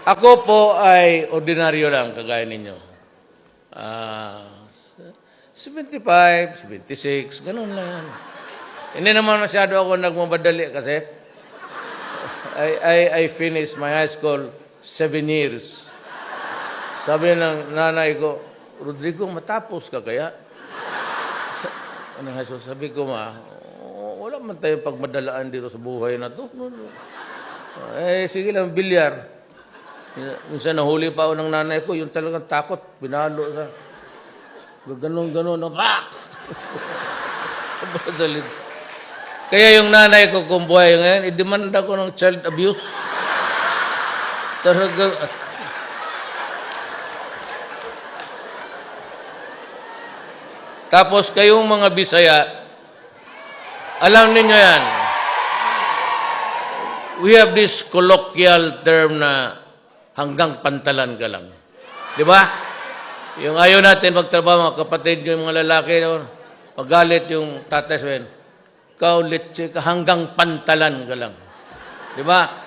Ako po ay ordinaryo lang, kagaya ninyo. Ah, 75, 76, ganun lang yan. Hindi naman masyado ako nagmamadali kasi I finished my high school 7 years. Sabi ng nanay ko, Rodrigo, matapos ka kaya? High school, sabi ko, wala man tayong pagmadalaan dito sa buhay na to. Sige lang, bilyar. Minsan nahuli pa ako ng nanay ko, yung talagang takot, binalo sa... Ganon-ganon, Kaya yung nanay ko kung buhay ngayon, idemanda ko ng child abuse. Talaga. Tapos kayong mga Bisaya, alam ninyo yan, we have this colloquial term na hanggang pantalan ka lang. Di ba? Yung ayaw natin magtrabaho, mga kapatid, yung mga lalaki, pagalit yung tatay sabihin, ikaw, litsi ka, hanggang pantalan ka lang. Di ba?